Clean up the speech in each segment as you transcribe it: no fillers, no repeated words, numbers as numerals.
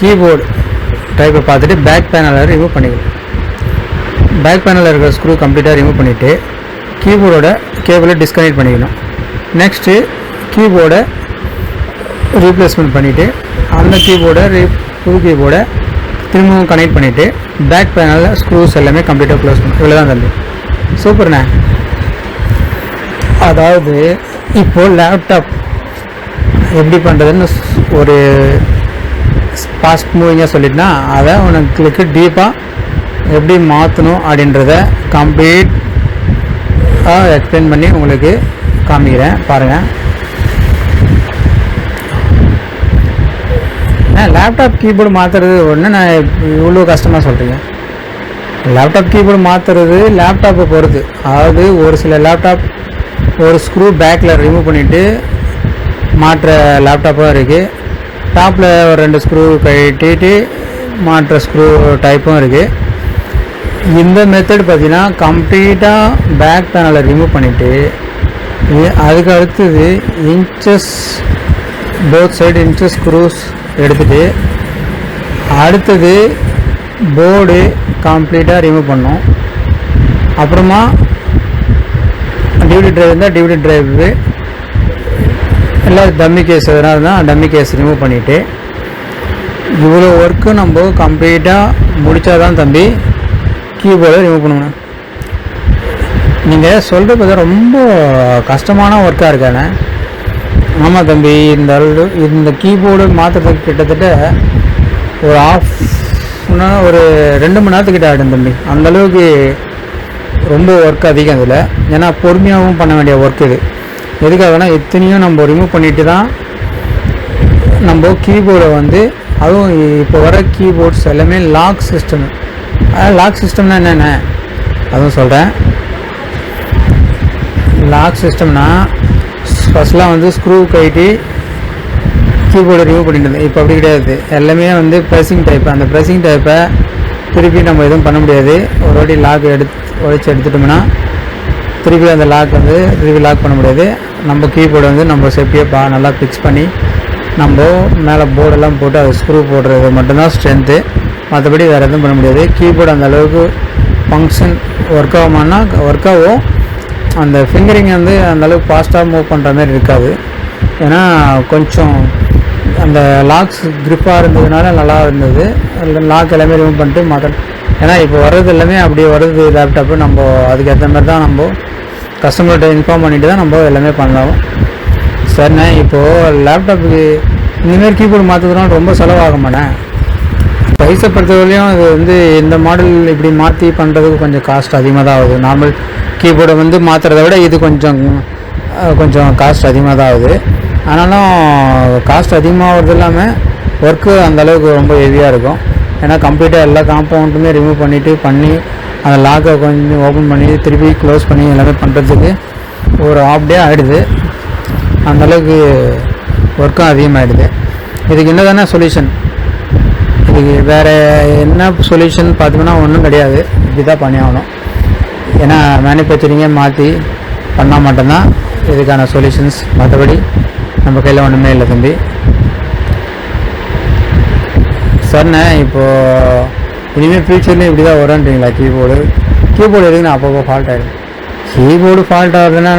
Keyboard டைப்பை பார்த்துட்டு back பேனலை remove பண்ணிக்கணும். பேக் பேனலில் இருக்கிற ஸ்க்ரூ கம்ப்ளீட்டாக ரிமூவ் பண்ணிவிட்டு கீபோர்டோட கேபிளை டிஸ்கனெக்ட் பண்ணிக்கணும். நெக்ஸ்ட்டு கீபோர்டை ரீப்ளேஸ்மெண்ட் பண்ணிவிட்டு அந்த புது கீபோர்டை திரும்பவும் கனெக்ட் பண்ணிவிட்டு பேக் பேனலில் ஸ்க்ரூஸ் எல்லாமே கம்ப்ளீட்டாக க்ளோஸ் பண்ணணும். இவ்வளோ தான் தம்பி. சூப்பர்ண்ணே. அதாவது இப்போது லேப்டாப் எப்படி பண்ணுறதுன்னு ஒரு ஃபாஸ்ட் மூவிங்காக சொல்லிட்டுனா அதை உனக்கு டீப்பாக எப்படி மாற்றணும் அப்படின்றத கம்ப்ளீட்டாக எக்ஸ்பிளைன் பண்ணி உங்களுக்கு காமிக்கிறேன் பாருங்கள். லேப்டாப் கீபோர்டு மாற்றுறது ஒன்று நான் இவ்வளோ கஷ்டமாக சொல்கிறீங்க. லேப்டாப் கீபோர்டு மாற்றுறது லேப்டாப்பை பொறுத்து. அதாவது ஒரு சில லேப்டாப் ஒரு ஸ்க்ரூ பேக்கில் ரிமூவ் பண்ணிவிட்டு மாற்ற லேப்டாப்பும் இருக்குது. டாப்பில் ஒரு 2 ஸ்க்ரூ கட்டிட்டு மாற்ற ஸ்க்ரூ டைப்பும் இருக்குது. இந்த மெத்தட் பார்த்திங்கன்னா கம்ப்ளீட்டாக பேக் பேனலை ரிமூவ் பண்ணிவிட்டு அதுக்கு அடுத்தது போத் சைடு இன்ச்சஸ் ஸ்க்ரூஸ் எடுத்துகிட்டு அடுத்தது போர்டு கம்ப்ளீட்டாக ரிமூவ் பண்ணோம். அப்புறமா டிவிடி ட்ரைவ் இருந்தால் டிவிடி ட்ரைவு இல்லை டம்மி கேஸ் எதனா இருந்தால் டம்மி கேஸ் ரிமூவ் பண்ணிவிட்டு இவ்வளோ ஒர்க்கு நம்ம கம்ப்ளீட்டாக முடித்தா தான் தம்பி கீபோர்டை ரிமூவ் பண்ணணும். நீங்கள் சொல்கிறது பார்த்தா ரொம்ப கஷ்டமான ஒர்க்காக இருக்கானே. ஆமாம் தம்பி. இந்த கீபோர்டு மாற்றுறதுக்கு கிட்டத்தட்ட ஒரு 2 மணி நேரத்துக்கிட்ட ஆகிடும் தம்பி. அந்தளவுக்கு ரொம்ப ஒர்க் அதிகம் இதில். ஏன்னா பொறுமையாகவும் பண்ண வேண்டிய ஒர்க் இது. எதுக்காகனா எத்தனையும் நம்ம ரிமூவ் பண்ணிட்டு தான் நம்ம கீபோர்டை அதுவும் இப்போ வர கீபோர்ட்ஸ் எல்லாமே லாக் சிஸ்டம். லாக் சிஸ்டம்னா என்னென்ன அதுவும் சொல்கிறேன். லாக் சிஸ்டம்னா ஃபஸ்ட்லாம் ஸ்க்ரூ கட்டி கீபோர்டை ரிமூவ் பண்ணிட்டு. இப்போ அப்படி கிடையாது. எல்லாமே ப்ரெஸ்ஸிங் டைப். அந்த ப்ரெஸ்ஸிங் டைப்பை திருப்பி நம்ம எதுவும் பண்ண முடியாது. ஒரு வாட்டி லாக் உடைச்சி எடுத்துட்டோம்னா திருப்பி அந்த லாக் திருப்பி லாக் பண்ண முடியாது. நம்ம கீபோர்டு நம்ம சேஃப்டியாக நல்லா ஃபிக்ஸ் பண்ணி நம்ம மேலே போர்டெல்லாம் போட்டு அது ஸ்க்ரூ போடுறது மட்டும்தான் ஸ்ட்ரென்த்து. மற்றபடி வேறு எதுவும் பண்ண முடியாது. கீபோர்டு அந்த அளவுக்கு ஃபங்க்ஷன் ஒர்க் ஆகும். அந்த ஃபிங்கரிங் அந்தளவுக்கு ஃபாஸ்ட்டாக மூவ் பண்ணுற மாதிரி இருக்காது. ஏன்னா கொஞ்சம் அந்த லாக்ஸ் க்ரிப்பாக இருந்ததுனால நல்லா இருந்தது. லாக் எல்லாமே ரிமூவ் பண்ணிட்டு ஏன்னா இப்போ வர்றது எல்லாமே அப்படியே வருது லேப்டாப்பு. நம்ம அதுக்கேற்ற மாதிரி தான் நம்ம கஸ்டமர்கிட்ட இன்ஃபார்ம் பண்ணிவிட்டு தான் நம்ம எல்லாமே பண்ணலாம். சரிண்ணே. இப்போது லேப்டாப்புக்கு இந்தமாரி கீபோர்டு மாற்றுறதுனால ரொம்ப செலவாக மாட்டேன். பைசா பொறுத்தவரையிலையும் இது இந்த மாடல் இப்படி மாற்றி பண்ணுறதுக்கு கொஞ்சம் காஸ்ட் அதிகமாக தான் ஆகுது. நார்மல் கீபோர்டை மாற்றுறத விட இது கொஞ்சம் காஸ்ட் அதிகமாக தான் ஆகுது. ஆனாலும் காஸ்ட் அதிகமாகிறது இல்லாமல் ஒர்க்கு அந்தளவுக்கு ரொம்ப ஹெவியாக இருக்கும். ஏன்னா கம்ப்ளீட்டாக எல்லா காம்பவுண்டுமே ரிமூவ் பண்ணி அந்த லாக்கை கொஞ்சம் ஓப்பன் பண்ணி திருப்பி க்ளோஸ் பண்ணி எல்லாமே பண்ணுறதுக்கு ஒரு ஹாஃப் டே ஆகிடுது. அந்தளவுக்கு ஒர்க்கும் அதிகமாகிடுது. இதுக்கு என்ன தானே சொல்யூஷன்? இதுக்கு வேறு என்ன சொல்யூஷன் பார்த்தோம்னா ஒன்றும் கிடையாது. இப்படி தான் பண்ணி ஆகணும். ஏன்னா மேனுஃபேக்சரிங்கே மாற்றி பண்ணால் மட்டும்தான் இதுக்கான சொல்யூஷன்ஸ். மற்றபடி நம்ம கையில் ஒன்றுமே இல்லை தம்பி. சரிண்ணே. இப்போது இனிமேல் ஃப்யூச்சர்லேயும் இப்படி தான் வரும்ன்றீங்களா? கீபோர்டு எதுக்குன்னா அப்பப்போ ஃபால்ட் ஆகிடும். கீபோர்டு ஃபால்ட் ஆகுதுன்னா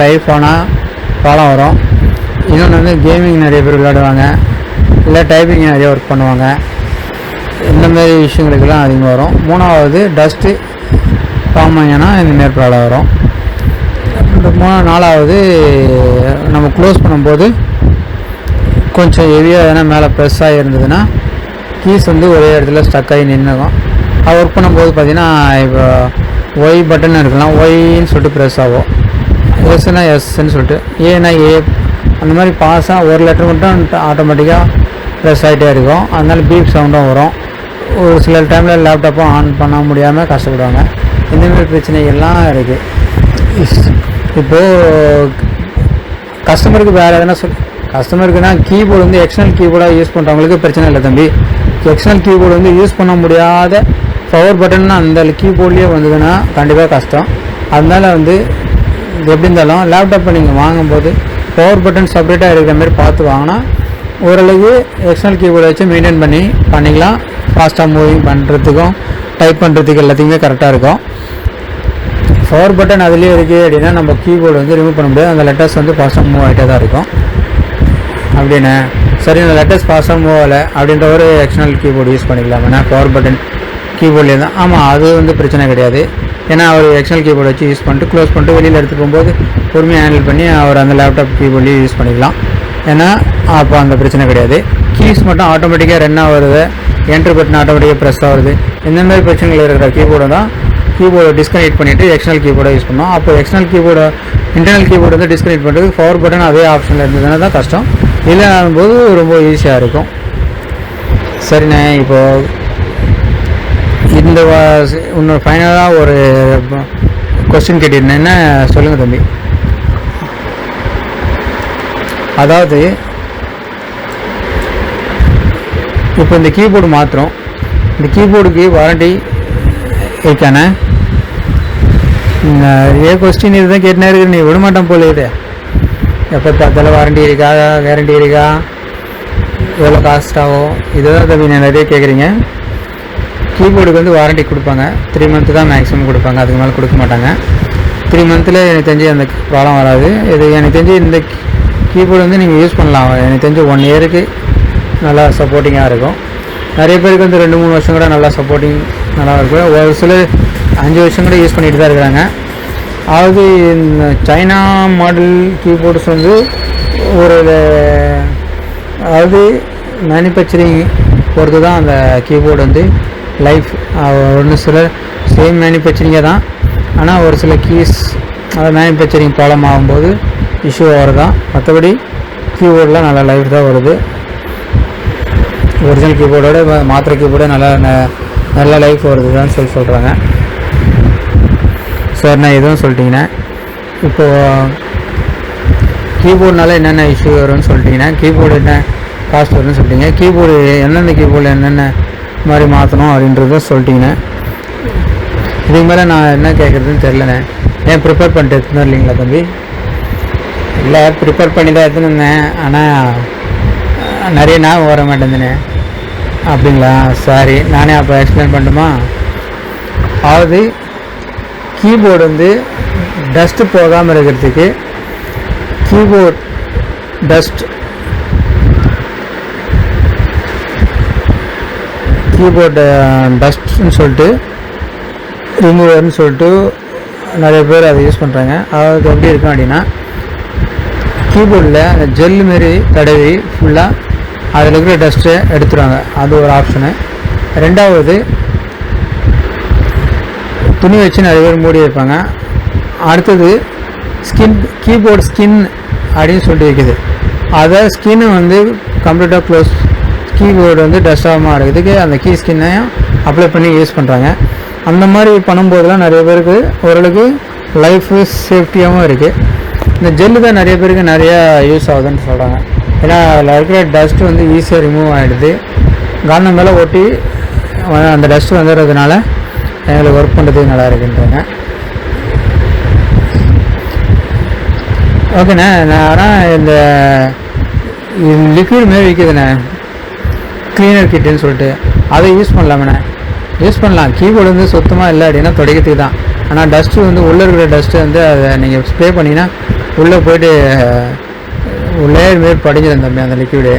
லைஃப் ஆனால் ப்ராப்ளம் வரும். இன்னொன்று கேமிங் நிறைய பேர் விளையாடுவாங்க, இல்லை டைப்பிங் நிறைய ஒர்க் பண்ணுவாங்க. இந்தமாரி விஷயங்களுக்கெல்லாம் அதிகமாக வரும். 3வது டஸ்ட்டு ஃபார்ம் ஆகினா இந்தமாரி ப்ராப்ளம் வரும். 4வது நம்ம க்ளோஸ் பண்ணும்போது கொஞ்சம் ஹெவியாக எதனா மேலே ப்ரெஸ் ஆகி இருந்ததுன்னா கீஸ் ஒரே இடத்துல ஸ்டக் ஆகி நின்றுக்கும். அது ஒர்க் பண்ணும்போது பார்த்திங்கன்னா இப்போ ஒய் பட்டன் இருக்கலாம், ஒய்ன்னு சொல்லிட்டு ப்ரெஸ் ஆகும். எஸ்னா எஸ்ன்னு சொல்லிட்டு, ஏன்னா ஏ அந்த மாதிரி பாஸாக ஒரு லெட்டர் மட்டும் ஆட்டோமேட்டிக்காக ப்ரெஸ் ஆகிட்டே இருக்கும். அதனால பீப் சவுண்டும் வரும். ஒரு சில டைமில் லேப்டாப்பும் ஆன் பண்ண முடியாமல் கஷ்டப்படுவாங்க. இந்தமாரி பிரச்சனைகள்லாம் இருக்குது. இப்போது கஸ்டமருக்கு வேறு எதனா கஸ்டமருக்குன்னா கீபோர்டு எக்ஸ்டர்னல் கீபோர்டாக யூஸ் பண்ணுறவங்களுக்கு பிரச்சனை இல்லை தம்பி. எக்ஸ்டர்னல் கீபோர்டு யூஸ் பண்ண முடியாத பவர் பட்டன் அந்த கீபோர்ட்லேயே வந்ததுன்னா கண்டிப்பாக கஷ்டம். அதனால் எப்படி இருந்தாலும் லேப்டாப்பை நீங்கள் வாங்கும்போது பவர் பட்டன் செப்பரேட்டாக இருக்கிற மாதிரி பார்த்து வாங்கினா ஓரளவு எக்ஸ்டர்னல் கீபோர்டை வச்சு மெயின்டைன் பண்ணிக்கலாம். ஃபாஸ்ட்டாக மூவிங் பண்ணுறதுக்கும் டைப் பண்ணுறதுக்கு எல்லாத்துக்குமே கரெக்டாக இருக்கும். பவர் பட்டன் அதுலேயே இருக்குது அப்படின்னா நம்ம கீபோர்டு வந்து ரிமூவ் பண்ண முடியாது. அந்த லெட்டர்ஸ் வந்து ஃபாஸ்ட்டாக மூவ் ஆகிட்டே தான் இருக்கும் அப்படின்னு. சரி, அந்த லெட்டர்ஸ் ஃபாஸ்ட்டாக மூவ் ஆகலை அப்படின்ற ஒரு எக்ஸ்டர்னல் கீபோர்டு யூஸ் பண்ணிக்கலாம். ஏன்னா பவர் பட்டன் கீபோர்ட்லேயே தான். ஆமாம், அது வந்து பிரச்சனை கிடையாது. ஏன்னா அவர் எக்ஸ்டர்னல் கீபோர்டு வச்சு யூஸ் பண்ணிட்டு க்ளோஸ் பண்ணிட்டு வெளியில் எடுத்து போகும்போது பொறுமையாக ஹேண்டில் பண்ணி அவர் அந்த லேப்டாப் கீபோர்ட்லேயே யூஸ் பண்ணிக்கலாம். ஏன்னா அப்போ அந்த பிரச்சனை கிடையாது. கீஸ் மட்டும் ஆட்டோமேட்டிக்காக ரன் ஆகுறது, என்ட்ரு பட்டன் ஆட்டோமேட்டிக்காக ப்ரெஸ் ஆகுது, இந்த மாதிரி பிரச்சனைகள் இருக்கிற கீபோர்டு தான் கீபோர்டை டிஸ்கனெக்ட் பண்ணிவிட்டு எக்ஸ்டர்னல் கீபோர்டை யூஸ் பண்ணோம். அப்போ எக்ஸ்டர்னல் கீபோர்டு இன்டர்னல் கீபோர்டு வந்து டிஸ்கனெக்ட் பண்ணுறது பவர் பட்டன் அதே ஆப்ஷனில் இருந்ததுன்னா தான் கஷ்டம். இல்லைன்னும்போது ரொம்ப ஈஸியாக இருக்கும். சரிண்ணே, இப்போது இந்த இன்னொரு ஃபைனலாக ஒரு கொஸ்டின் கேட்டிருந்தேன். என்ன சொல்லுங்கள் தம்பி. அதாவது இப்போ இந்த கீபோர்டு மாத்திரம், இந்த கீபோர்டுக்கு வாரண்டி இருக்கானே? நிறைய கொஸ்டின் இதுதான் கேட்டுனே இருக்கு. நீ விட மாட்டேன் போல. இது எப்போ பார்த்தாலும் வாரண்டி இருக்கா, கேரண்டி இருக்கா, எவ்வளோ காஸ்ட் ஆகும், இதுதான் தம்பி நான் நிறைய கேட்குறீங்க. கீபோர்டுக்கு வந்து வாரண்டி கொடுப்பாங்க. 3 மந்த்து தான் மேக்ஸிமம் கொடுப்பாங்க, அதுக்கு மேலே கொடுக்க மாட்டாங்க. 3 மந்த்தில் எனக்கு தெரிஞ்சு அந்த ப்ராப்ளம் வராது. இது எனக்கு தெரிஞ்சு இந்த கீபோர்டு வந்து நீங்கள் யூஸ் பண்ணலாம். எனக்கு தெரிஞ்சு 1 இயருக்கு நல்லா சப்போர்ட்டிங்காக இருக்கும். நிறைய பேருக்கு வந்து 2-3 வருஷம் கூட நல்லா சப்போர்ட்டிங் நல்லா இருக்கும். ஒரு சில 5 வருஷம் கூட யூஸ் பண்ணிட்டு தான் இருக்கிறாங்க. அதாவது இந்த சைனா மாடல் கீபோர்ட்ஸ் வந்து அதாவது மேனுஃபேக்சரிங் பொறுத்து தான் அந்த கீபோர்டு வந்து லைஃப். ஒன்று சில சேம் மேனுஃபேக்சரிங்காக தான், ஆனால் ஒரு சில கீஸ் அதாவது மேனுஃபேக்சரிங் ப்ராப்ளம் ஆகும்போது இஷ்யூ ஆகிறதான். மற்றபடி கீபோர்டெலாம் நல்லா லைஃப் தான் வருது. ஒரிஜினல் கீபோர்டோட மாத்திரை கீபோர்டு நல்ல லைஃப் வருது தான் சொல்கிறாங்க. சரிண்ணா, இதுவும் சொல்லிட்டீங்கன்னா இப்போது கீபோர்டுனால என்னென்ன இஷ்யூ வரும்னு சொல்லிட்டீங்கன்னா, கீபோர்டு என்ன காஸ்ட் வரும்னு சொல்லிட்டீங்க, கீபோர்டு எந்தெந்த கீபோர்டில் என்னென்ன மாதிரி மாற்றணும் அப்படின்றத சொல்லிட்டீங்கண்ணே. இதுக்கு மேலே நான் என்ன கேட்குறதுன்னு தெரிலண்ணே. ஏன் ப்ரிப்பேர் பண்ணிட்டு எடுத்துன்னு இல்லைங்களா தம்பி? இல்லை, ப்ரிப்பேர் பண்ணி தான் எடுத்துன்னு இருந்தேன், ஆனால் நிறைய ஞாபகம் வர மாட்டேங்குதுண்ணே. அப்படிங்களா? சாரி, நானே அப்போ எக்ஸ்பிளைன் பண்ணட்டுமா? அதாவது கீபோர்டு வந்து டஸ்ட்டு போகாமல் இருக்கிறதுக்கு கீபோர்ட் டஸ்ட்னு சொல்லிட்டு ரிமூவர்னு சொல்லிட்டு நிறைய பேர் அதை யூஸ் பண்ணுறாங்க. அது எப்படி இருக்கும் அப்படின்னா, கீபோர்டில் அந்த ஜெல்லு மாரி தடவி ஃபுல்லாக அதில் இருக்கிற டஸ்ட்டை எடுத்துருவாங்க. அது ஒரு ஆப்ஷனு. ரெண்டாவது, துணி வச்சு நிறைய பேர் மூடி வைப்பாங்க. அடுத்தது கீபோர்டு ஸ்கின் அப்படின்னு சொல்லிட்டு இருக்குது. அதை ஸ்கின்னு வந்து கம்ப்ளீட்டாக க்ளோஸ், கீபோர்டு வந்து டஸ்ட் ஆகாமல் இருக்கிறதுக்கு அந்த கீ ஸ்கின்னையும் அப்ளை பண்ணி யூஸ் பண்ணுறாங்க. அந்த மாதிரி பண்ணும்போதெல்லாம் நிறைய பேருக்கு ஓரளவுக்கு லைஃபு சேஃப்டியாகவும் இருக்குது. இந்த ஜெல்லு தான் நிறைய பேருக்கு நிறையா யூஸ் ஆகுதுன்னு சொல்கிறாங்க. ஏன்னா அதில் இருக்கிற டஸ்ட்டு வந்து ஈஸியாக ரிமூவ் ஆகிடுது. காரணம் மேலே ஒட்டி அந்த டஸ்ட்டு வந்துடுறதுனால எங்களுக்கு ஒர்க் பண்ணுறதுக்கு நல்லா இருக்குன்றாங்க. ஓகேண்ணே, நான் ஆனால் இந்த லிக்விட் மாரி விற்கிதுண்ணே, க்ளீனர் கிட்டுன்னு சொல்லிட்டு, அதை யூஸ் பண்ணலாமண்ணே. யூஸ் பண்ணலாம். கீபோர்டு வந்து சுத்தமாக இல்லை அப்படின்னா துடைக்கிறதுக்கு தான். ஆனால் டஸ்ட்டு வந்து உள்ளே இருக்கிற டஸ்ட்டு வந்து அதை நீங்கள் ஸ்ப்ரே பண்ணிங்கன்னா உள்ளே போய்ட்டு லேயர் மாரி படிஞ்சிடும் தம்பி அந்த லிக்விடு.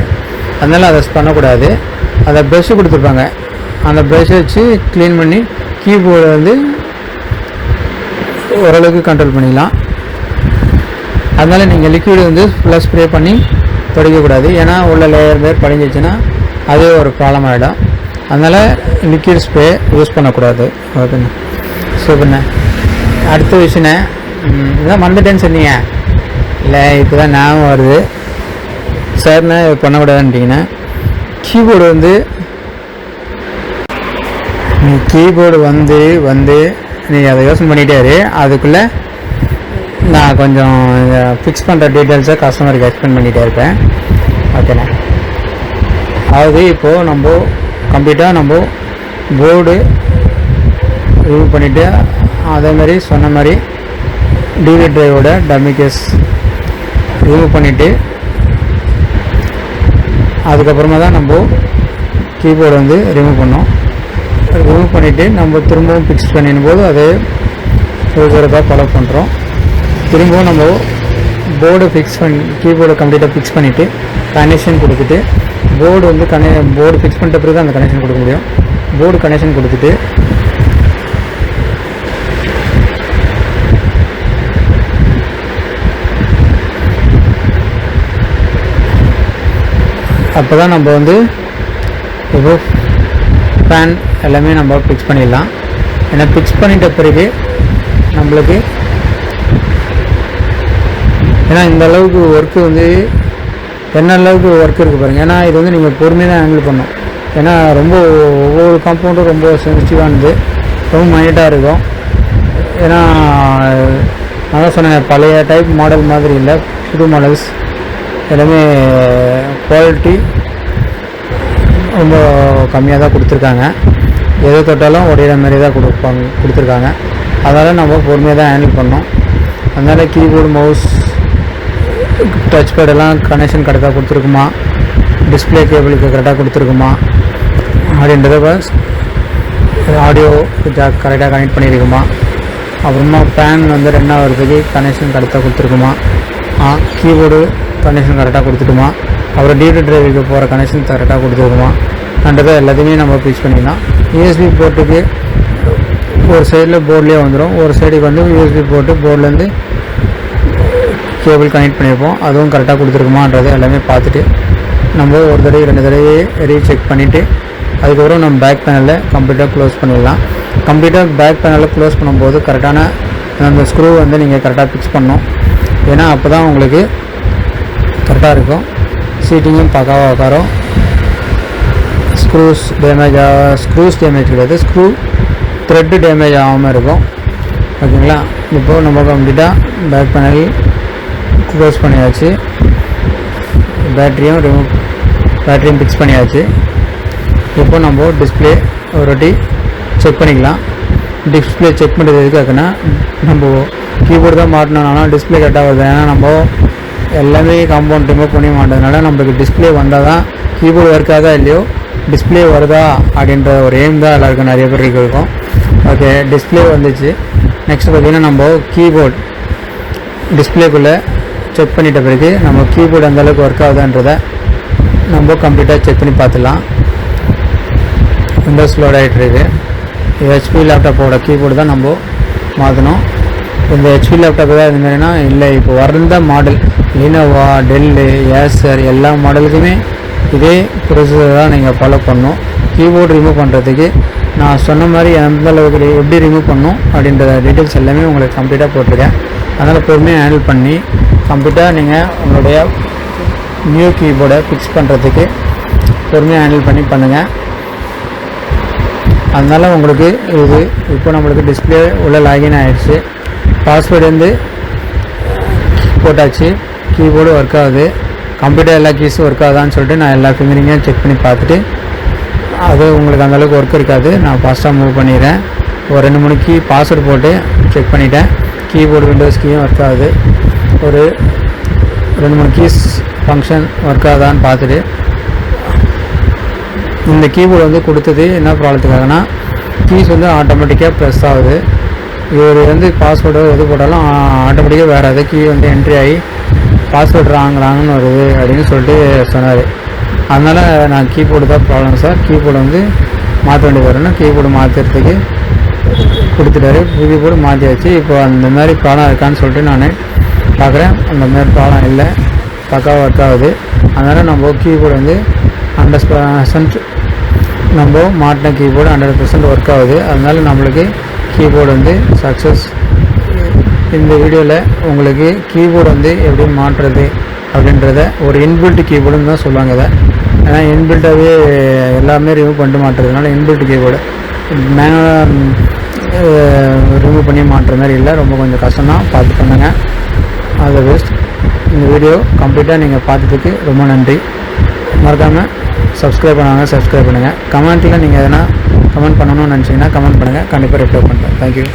அதனால் அதை பண்ணக்கூடாது. அதை ப்ரெஷ்ஷு கொடுத்துருப்பாங்க, அந்த ப்ரெஷ்ஷை வச்சு க்ளீன் பண்ணி கீபோர்டு வந்து ஓரளவுக்கு கண்ட்ரோல் பண்ணிக்கலாம். அதனால் நீங்கள் லிக்விடு வந்து ஃபுல்லாக ஸ்ப்ரே பண்ணி துடைக்கக்கூடாது. ஏன்னா உள்ள லேயர் மாரி படிஞ்சிச்சுன்னா அதே ஒரு ப்ராப்ளம் ஆகிடும். அதனால் லிக்விட் ஸ்ப்ரே யூஸ் பண்ணக்கூடாது. ஓகேண்ணா, சூப்பர்ண்ணே. அடுத்த விஷயண்ணே, இதான் மறந்துட்டேன்னு சொன்னீங்க இல்லை, இப்போ தான் ஞாபகம் வருது. சார்ண்ணே பண்ணக்கூடாதுன்ட்டிங்கன்னா, கீபோர்டு வந்து நீங்கள் அதை யோசனை பண்ணிகிட்டே அதுக்குள்ளே நான் கொஞ்சம் ஃபிக்ஸ் பண்ணுற டீட்டெயில்ஸை கஸ்டமருக்கு எக்ஸ்பிளைன் பண்ணிகிட்டே இருப்பேன். ஓகேண்ணா. அதாவது இப்போது நம்ம கம்ப்ளீட்டாக நம்ம போர்டு ரிமூவ் பண்ணிவிட்டு அதேமாதிரி சொன்ன மாதிரி டிவி டிரைவோட டம்மி கேஸ் ரிமூவ் பண்ணிவிட்டு அதுக்கப்புறமா தான் நம்ம கீபோர்டு வந்து ரிமூவ் பண்ணோம். ரிமூவ் பண்ணிவிட்டு நம்ம திரும்பவும் ஃபிக்ஸ் பண்ணிடும் போது அதே ப்ரொசீஜரை ஃபாலோ பண்ணுறோம். திரும்பவும் நம்ம போர்டு ஃபிக்ஸ் பண்ணி கீபோர்டை கம்ப்ளீட்டாக ஃபிக்ஸ் பண்ணிவிட்டு கனெக்ஷன் கொடுத்துட்டு போர்டு வந்து போர்டு ஃபிக்ஸ் பண்ணிட்ட பிறகு அந்த கனெக்ஷன் கொடுக்க முடியும். போர்டு கனெக்ஷன் கொடுத்துட்டு அப்போ தான் நம்ம வந்து இப்போ ஃபேன் எல்லாமே நம்ம ஃபிக்ஸ் பண்ணிடலாம். ஏன்னா ஃபிக்ஸ் பண்ணிட்ட பிறகு நம்மளுக்கு ஏன்னா இந்த அளவுக்கு ஒர்க்கு வந்து என்ன அளவுக்கு ஒர்க் இருக்குது பாருங்கள். ஏன்னா இது வந்து நீங்கள் பொறுமையாக தான் ஹேண்டில் பண்ணணும். ஏன்னா ரொம்ப ஒவ்வொரு காம்பவுண்டும் ரொம்ப சென்சிட்டிவானது, ரொம்ப மைனட்டாக இருக்கும். ஏன்னா நான் தான் சொன்னேன், பழைய டைப் மாடல் மாதிரி இல்லை, புது மாடல்ஸ் எல்லாமே குவாலிட்டி ரொம்ப கம்மியாக தான் கொடுத்துருக்காங்க. எதை தொட்டாலும் உடையிற மாதிரி தான் கொடுத்துருக்காங்க. அதனால் நம்ம பொறுமையாக தான் ஹேண்டில் பண்ணோம். அதனால் கீபோர்டு, மவுஸ், டச் பேடெல்லாம் கனெக்ஷன் கரெக்டாக கொடுத்துருக்குமா, டிஸ்பிளே கேபிளுக்கு கரெக்டாக கொடுத்துருக்குமா அப்படின்றத ஆடியோ ஜாக் கரெக்டாக கனெக்ட் பண்ணியிருக்குமா, அப்புறமா ஃபேன் வந்து ரன் ஆகிறதுக்கு கனெக்ஷன் கரெக்டாக கொடுத்துருக்குமா, கீபோர்டு கனெக்ஷன் கரெக்டாக கொடுத்துட்டுமா, அப்புறம் டிடி டிரைவுக்கு போகிற கனெக்ஷன் கரெக்டாக கொடுத்துருக்குமா அப்படின்றத எல்லாத்தையுமே நம்ம ஃபிக்ஸ் பண்ணிக்கலாம். யூஎஸ்பி போர்ட்டுக்கு ஒரு சைடில் போர்ட்லேயே வந்துடும், ஒரு சைடுக்கு வந்து யூஎஸ்பி போர்ட்டு போர்ட்லேருந்து கேபிள் கனெக்ட் பண்ணியிருப்போம். அதுவும் கரெக்டாக கொடுத்துருக்குமான்றது எல்லாமே பார்த்துட்டு நம்ம ஒரு தடவை 2 தடவை ரீசெக் பண்ணிவிட்டு அதுக்கப்புறம் நம்ம பேக் பேனலில் கம்ப்ளீட்டாக க்ளோஸ் பண்ணிடலாம். கம்ப்ளீட்டாக பேக் பேனலில் க்ளோஸ் பண்ணும்போது கரெக்டான அந்த ஸ்க்ரூ வந்து நீங்கள் கரெக்டாக ஃபிக்ஸ் பண்ணணும். ஏன்னா அப்போ தான் உங்களுக்கு கரெக்டாக இருக்கும், சீட்டிங்கும் பக்காவாக உட்காரும். ஸ்க்ரூஸ் டேமேஜ் கிடையாது, ஸ்க்ரூ த்ரெட்டு டேமேஜ் ஆகாமல் இருக்கும். ஓகேங்களா? இப்போது நம்ம கம்ப்ளீட்டாக பேக் பேனல் க்ளோஸ் பண்ணியாச்சு, பேட்டரியும் ஃபிக்ஸ் பண்ணியாச்சு. இப்போ நம்ம டிஸ்பிளே ஒரு வாட்டி செக் பண்ணிக்கலாம். டிஸ்பிளே செக் பண்ணுறது எதுக்காகனா, நம்ம கீபோர்டு தான் மாட்டினோம்னா டிஸ்பிளே கரெக்டாக வருது. ஏன்னா நம்ம எல்லாமே காம்பவுண்ட் ரிமூவ் பண்ணி மாட்டதுனால நம்மளுக்கு டிஸ்பிளே வந்தால் தான் கீபோர்டு ஒர்க் ஆகுதா இல்லையோ டிஸ்பிளே வருதா அப்படின்ற ஒரு எய்ம் தான் எல்லாருக்கும் நிறைய பேருக்கு இருக்கும். ஓகே, டிஸ்பிளே வந்துச்சு. நெக்ஸ்ட் பார்த்திங்கன்னா நம்ம கீபோர்டு டிஸ்பிளேக்குள்ளே செக் பண்ணிட்ட பிறகு நம்ம கீபோர்டு அந்தளவுக்கு ஒர்க் ஆகுதான்றதை நம்ம கம்ப்ளீட்டாக செக் பண்ணி பார்த்துலாம். விண்டோஸ் லோட் ஆகிட்டுருக்கு. ஹெச்பி லேப்டாப்போட கீபோர்டு தான் நம்ம மாற்றணும். இந்த ஹெச்பி லேப்டாப் தான் இது மாதிரினா இல்லை, இப்போ வர்ற மாடல் லினோவா, டெல்லு, ஏசர் எல்லா மாடலுக்குமே இதே ப்ரொசீஜர் தான் நீங்கள் ஃபாலோ பண்ணணும். கீபோர்டு ரிமூவ் பண்ணுறதுக்கு நான் சொன்ன மாதிரி எந்த அளவுக்கு எப்படி ரிமூவ் பண்ணணும் அப்படின்ற டீட்டெயில்ஸ் எல்லாமே உங்களுக்கு கம்ப்ளீட்டாக போட்டிருக்கேன். அதனால் பொறுமையாக ஹேண்டில் பண்ணி கம்ப்ளீட்டாக நீங்கள் உங்களுடைய நியூ கீபோர்டை ஃபிக்ஸ் பண்ணுறதுக்கு பொறுமையாக ஹேண்டில் பண்ணி பண்ணுங்கள். அதனால் உங்களுக்கு இது இப்போ நம்மளுக்கு டிஸ்பிளே உள்ள லாகின் ஆகிடுச்சு. பாஸ்வேர்டு வந்து போட்டாச்சு, கீபோர்டு ஒர்க் ஆகுது, கம்ப்யூட்டர் எல்லா கீஸும் ஒர்க் ஆகுதான்னு சொல்லிட்டு நான் எல்லா ஃபிங்கரிங்கையும் செக் பண்ணி பார்த்துட்டு அது உங்களுக்கு அந்தளவுக்கு ஒர்க் இருக்காது, நான் ஃபாஸ்ட்டாக மூவ் பண்ணிடுறேன். ஒரு 2-3 கீ பாஸ்வேர்டு போட்டு செக் பண்ணிட்டேன். கீபோர்டு விண்டோஸ் கீயும் ஒர்க் ஆகுது. ஒரு 2-3 கீஸ் ஃபங்க்ஷன் ஒர்க் ஆகுதான்னு பார்த்துட்டு இந்த கீபோர்டு வந்து கொடுத்தது என்ன ப்ராப்ளத்துக்காகனா கீஸ் வந்து ஆட்டோமேட்டிக்காக ப்ரெஸ் ஆகுது. இவர் வந்து பாஸ்வேர்டு எது போட்டாலும் ஆட்டோமேட்டிக்காக வேறு எதாவது கீ வந்து என்ட்ரி ஆகி பாஸ்வேர்டு ராங்குன்னு வருது அப்படின்னு சொல்லிட்டு சொன்னார். அதனால் நான் கீபோர்டு தான் ப்ராப்ளம் சார், கீபோர்டு வந்து மாற்ற வேண்டியது வரணும், கீபோர்டு மாற்றுறதுக்கு கொடுத்துட்டாரு. கீபோர்டு மாற்றியாச்சு. இப்போ அந்த மாதிரி ப்ராப்ளம் இருக்கான்னு சொல்லிட்டு நான் பார்க்குறேன். அந்த மாதிரி ப்ராப்ளம் இல்லை, பக்காவாக ஒர்க் ஆகுது. அதனால் நம்ம கீபோர்டு வந்து 100% நம்ம மாட்டின கீபோர்டு 100% ஒர்க் ஆகுது. அதனால் நம்மளுக்கு கீபோர்டு வந்து சக்ஸஸ். இந்த வீடியோவில் உங்களுக்கு கீபோர்டு வந்து எப்படி மாற்றுறது அப்படின்றத ஒரு இன்பில்ட் கீபோர்டுன்னு தான் சொல்லுவாங்க இதை. ஏன்னா இன்பில்ட்டாகவே எல்லாமே ரிமூவ் பண்ணிட்டு மாட்டுறதுனால இன்பில்ட் கீபோர்டு மேனுவலாக ரிமூவ் பண்ணி மாட்டுற மாதிரி இல்லை, ரொம்ப கொஞ்சம் கஷ்டம்தான், பார்த்து பண்ணுங்கள். All the best. இந்த வீடியோ கம்ப்ளீட்டாக நீங்கள் பார்த்ததுக்கு ரொம்ப நன்றி. மறக்காமல் சப்ஸ்கிரைப் பண்ணுங்கள். கமெண்ட்டில் நீங்கள் எதனா கமெண்ட் பண்ணணும்னு நினச்சிங்கன்னா கமெண்ட் பண்ணுங்கள், கண்டிப்பாக ரிப்ளை பண்ணுறேன். தேங்க்யூ.